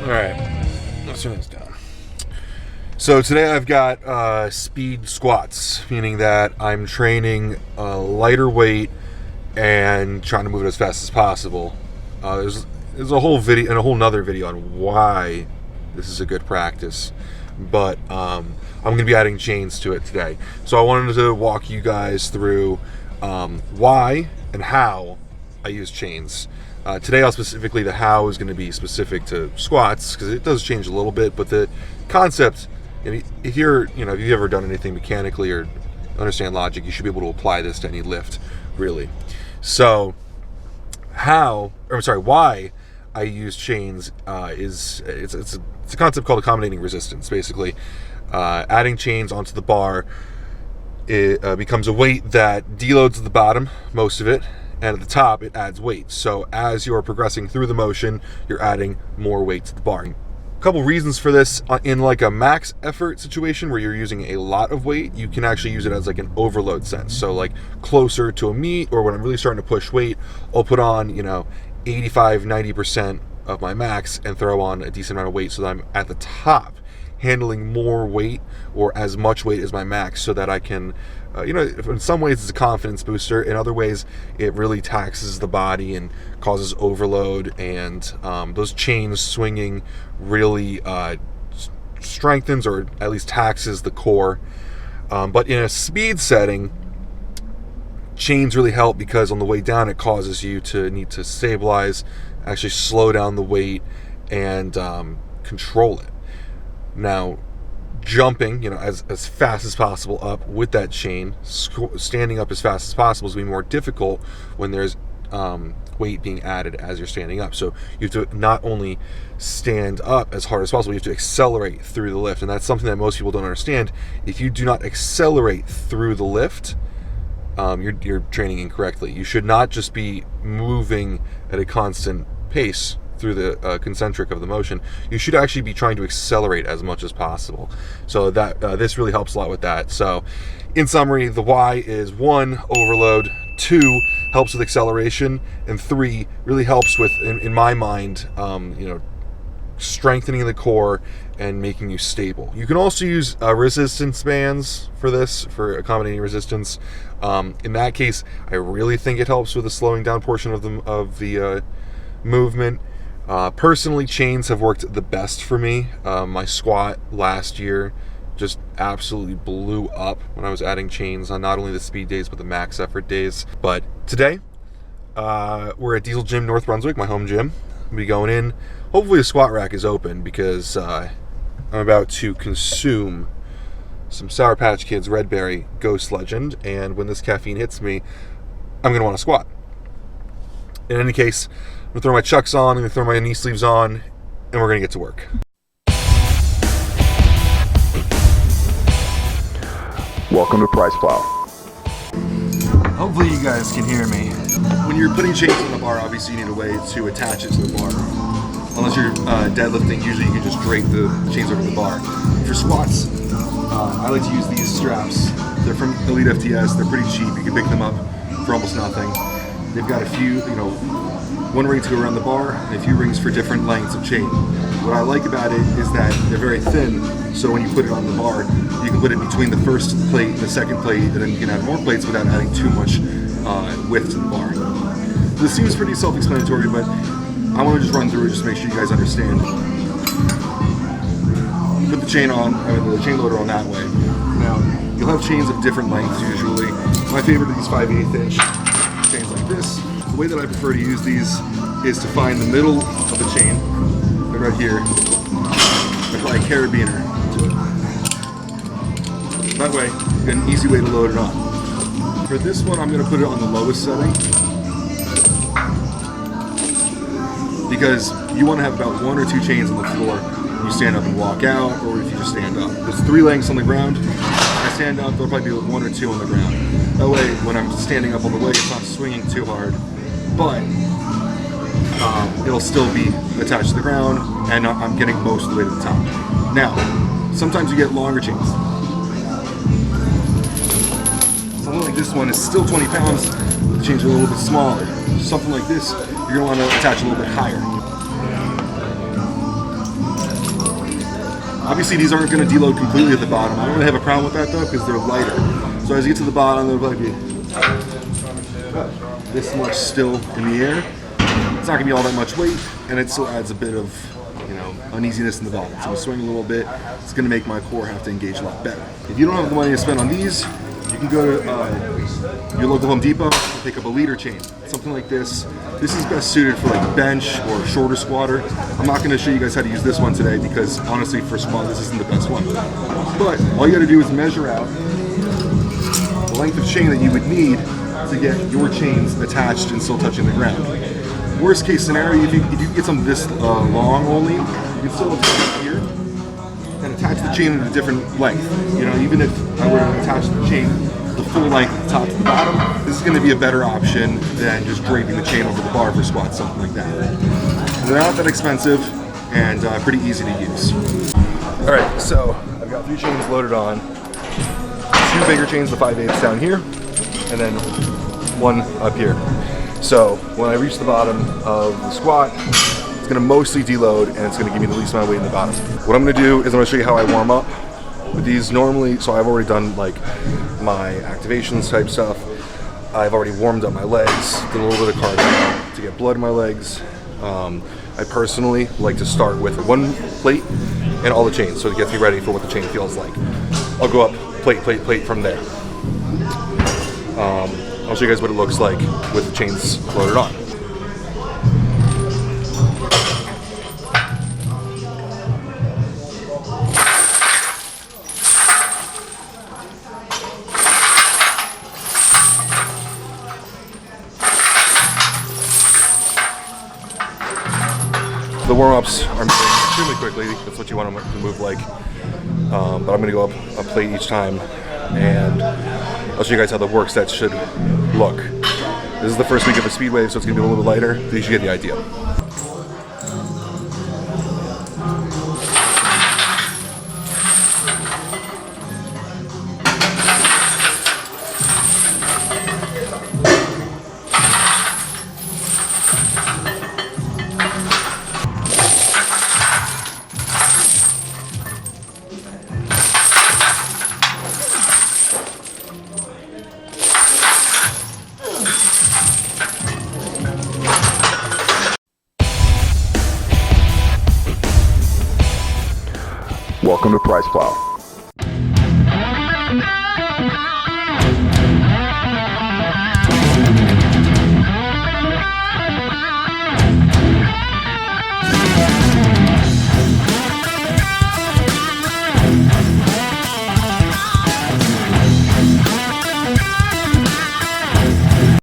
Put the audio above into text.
Alright, let's turn this down. So today I've got speed squats, meaning that I'm training a lighter weight and trying to move it as fast as possible. There's a whole video and a whole nother video on why this is a good practice, but I'm going to be adding chains to it today. So I wanted to walk you guys through why and how I use chains. Today, the how is going to be specific to squats because it does change a little bit, but the concept, if you've ever done anything mechanically or understand logic, you should be able to apply this to any lift, really. So, why I use chains is it's a concept called accommodating resistance. Basically, adding chains onto the bar, it becomes a weight that deloads at the bottom, most of it, and at the top it adds weight. So as you're progressing through the motion, you're adding more weight to the bar. A couple reasons for this: in like a max effort situation where you're using a lot of weight, you can actually use it as like an overload sense. So like closer to a meet, or when I'm really starting to push weight, I'll put on 85-90% of my max and throw on a decent amount of weight so that I'm at the top handling more weight or as much weight as my max, so that I can in some ways it's a confidence booster. In other ways it really taxes the body and causes overload, and those chains swinging really strengthens or at least taxes the core. But in a speed setting, chains really help because on the way down it causes you to need to stabilize, actually slow down the weight, and control it. Now, jumping, as fast as possible up with that chain, standing up as fast as possible is going to be more difficult when there's weight being added as you're standing up. So you have to not only stand up as hard as possible, you have to accelerate through the lift. And that's something that most people don't understand. If you do not accelerate through the lift, you're training incorrectly. You should not just be moving at a constant pace through the concentric of the motion. You should actually be trying to accelerate as much as possible. So that this really helps a lot with that. So in summary, the why is 1, overload; 2, helps with acceleration; and 3, really helps with, in my mind, strengthening the core and making you stable. You can also use resistance bands for this, for accommodating resistance. In that case, I really think it helps with the slowing down portion of the movement. Personally, chains have worked the best for me. My squat last year just absolutely blew up when I was adding chains on not only the speed days but the max effort days. But today, we're at Diesel Gym, North Brunswick, my home gym. I'll be going in. Hopefully the squat rack is open because I'm about to consume some Sour Patch Kids Red Berry Ghost Legend, and when this caffeine hits me, I'm going to want to squat. In any case, I'm going to throw my chucks on, I'm going to throw my knee sleeves on, and we're going to get to work. Welcome to PricePlow. Hopefully you guys can hear me. When you're putting chains on the bar, obviously you need a way to attach it to the bar. Unless you're deadlifting, usually you can just drape the chains over the bar. For squats, I like to use these straps. They're from Elite FTS, they're pretty cheap. You can pick them up for almost nothing. They've got a few, one ring to go around the bar and a few rings for different lengths of chain. What I like about it is that they're very thin, so when you put it on the bar, you can put it between the first plate and the second plate, and then you can add more plates without adding too much width to the bar. This seems pretty self-explanatory, but I want to just run through it just to make sure you guys understand. Put the chain on, the chain loader on that way. Now, you'll have chains of different lengths usually. My favorite are these 5/8 inch chains like this. The way that I prefer to use these is to find the middle of the chain, right here, and apply a carabiner to it. That way, you get an easy way to load it on. For this one, I'm going to put it on the lowest setting, because you want to have about 1 or 2 chains on the floor when you stand up and walk out, or if you just stand up. There's 3 lengths on the ground. When I stand up, there'll probably be 1 or 2 on the ground. That way, when I'm standing up on the way, it's not swinging too hard, but it'll still be attached to the ground, and I'm getting most of the way to the top. Now, sometimes you get longer chains. Something like this one is still 20 pounds, the chains are a little bit smaller. Something like this, you're going to want to attach a little bit higher. Obviously, these aren't going to deload completely at the bottom. I don't really have a problem with that though, because they're lighter. So as you get to the bottom, they'll probably be this much still in the air. It's not going to be all that much weight, and it still adds a bit of, you know, uneasiness in the bottom. So we swing a little bit. It's going to make my core have to engage a lot better. If you don't have the money to spend on these, you can go to your local Home Depot and pick up a leader chain, something like this. This is best suited for like bench or shorter squatter. I'm not going to show you guys how to use this one today because honestly, for squat, this isn't the best one. But all you got to do is measure out the length of chain that you would need to get your chains attached and still touching the ground. Worst case scenario, if you can get some this long only, you can still attach it here and attach the chain at a different length. You know, even if I were to attach the chain the full length at the top to the bottom, this is going to be a better option than just draping the chain over the bar for squats, something like that. And they're not that expensive and pretty easy to use. All right, so I've got 3 chains loaded on. 2 bigger chains, the 5/8 down here, and then 1 up here. So when I reach the bottom of the squat, it's gonna mostly deload and it's gonna give me the least amount of weight in the bottom. What I'm gonna do is I'm gonna show you how I warm up with these normally. So I've already done like my activations type stuff. I've already warmed up my legs, did a little bit of cardio to get blood in my legs. I personally like to start with 1 plate and all the chains, so it gets me ready for what the chain feels like. I'll go up plate, plate, plate from there. I'll show you guys what it looks like with the chains loaded on. The warm-ups are moving extremely quickly. That's what you want them to move like. But I'm going to go up a plate each time, and I'll show you guys how the work set should look. This is the first week of a speed wave, so it's going to be a little bit lighter, but you should get the idea. Welcome to PricePlow.